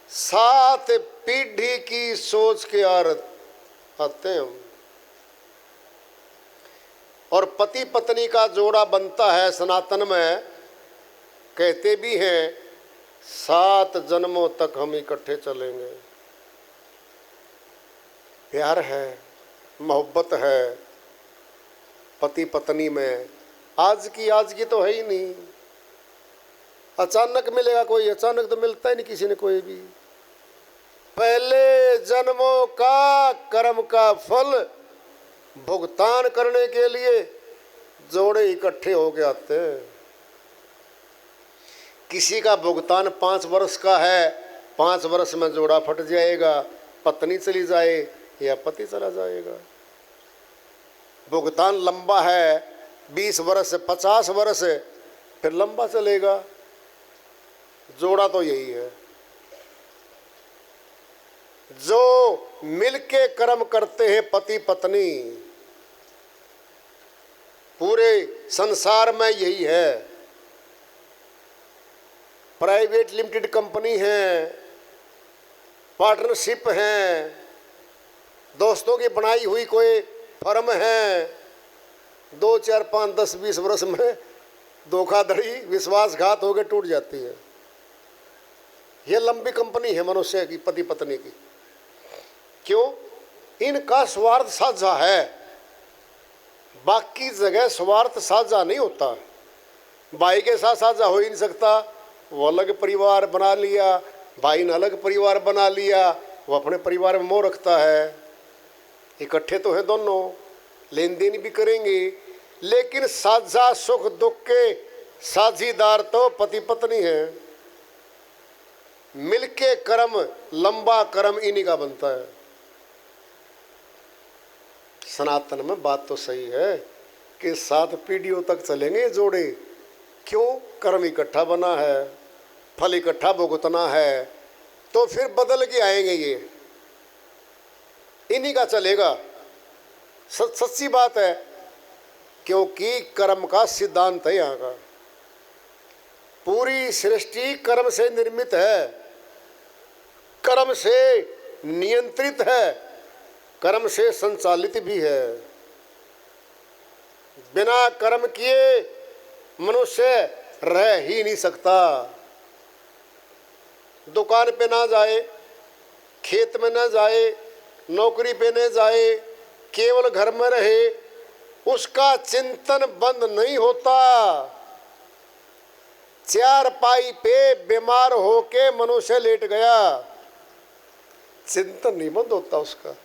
सात पीढ़ी की सोच के आते हैं हम। और पति पत्नी का जोड़ा बनता है सनातन में, कहते भी हैं 7 जन्मों तक हम इकट्ठे चलेंगे। प्यार है, मोहब्बत है पति पत्नी में। आज की तो है ही नहीं। अचानक मिलेगा कोई? अचानक तो मिलता ही नहीं किसी ने कोई भी। पहले जन्मों का कर्म का फल भुगतान करने के लिए जोड़े इकट्ठे होके आते हैं। किसी का भुगतान 5 वर्ष का है, 5 वर्ष में जोड़ा फट जाएगा, पत्नी चली जाए या पति चला जाएगा। भुगतान लंबा है, 20 वर्ष 50 वर्ष, फिर लंबा चलेगा। जोड़ा तो यही है। जो मिलके कर्म करते हैं पति पत्नी, पूरे संसार में यही है। प्राइवेट लिमिटेड कंपनी है, पार्टनरशिप है, दोस्तों की बनाई हुई कोई फर्म है, 2 4 5 10 20 वर्ष में धोखाधड़ी विश्वासघात होकर टूट जाती है। यह लंबी कंपनी है मनुष्य की, पति पत्नी की। क्यों? इनका स्वार्थ साझा है, बाकी जगह स्वार्थ साझा नहीं होता। भाई के साथ साझा हो ही नहीं सकता। वो अलग परिवार बना लिया, भाई ने अलग परिवार बना लिया, वो अपने परिवार में मोह रखता है। इकट्ठे तो हैं दोनों, लेन देन भी करेंगे, लेकिन साझा सुख दुख के साझीदार तो पति पत्नी है। मिलके कर्म, लंबा कर्म इन्हीं का बनता है। सनातन में बात तो सही है कि 7 पीढ़ियों तक चलेंगे ये जोड़े। क्यों? कर्म इकट्ठा बना है, फल इकट्ठा भुगतना है, तो फिर बदल के आएंगे ये, इन्हीं का चलेगा। सच्ची बात है, क्योंकि कर्म का सिद्धांत है यहाँ का। पूरी सृष्टि कर्म से निर्मित है, कर्म से नियंत्रित है, कर्म से संचालित भी है। बिना कर्म किए मनुष्य रह ही नहीं सकता। दुकान पे ना जाए, खेत में ना जाए, नौकरी पे न जाए, केवल घर में रहे, उसका चिंतन बंद नहीं होता। 4 पाई पे बीमार होके मनुष्य लेट गया, चिंतन नहीं बंद होता उसका।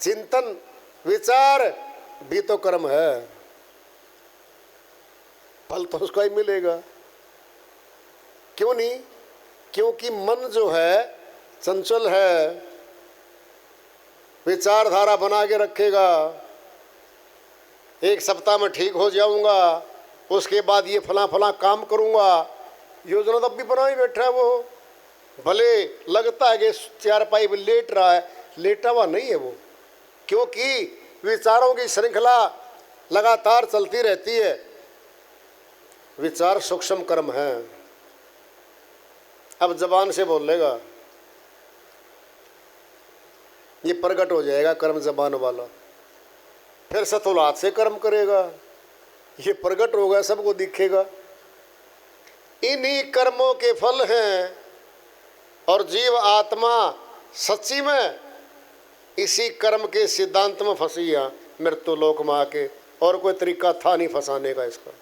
चिंतन विचार भी तो कर्म है, फल तो उसका ही मिलेगा। क्यों नहीं? क्योंकि मन जो है चंचल है, विचारधारा बना के रखेगा। 1 सप्ताह में ठीक हो जाऊंगा, उसके बाद ये फला फला काम करूंगा, योजना तो अब भी बना ही बैठा है वो। भले लगता है कि 4 पाई पे लेट रहा है, लेटा हुआ नहीं है वो, क्योंकि विचारों की श्रृंखला लगातार चलती रहती है। विचार सूक्ष्म कर्म है। अब जबान से बोलेगा, ये प्रकट हो जाएगा कर्म जबान वाला। फिर सतुलात से कर्म करेगा, ये प्रकट होगा, सबको दिखेगा। इन्हीं कर्मों के फल हैं। और जीव आत्मा सच्ची में इसी कर्म के सिद्धांत में फंसी है मृत्यु लोक में आके, और कोई तरीका था नहीं फंसाने का इसका।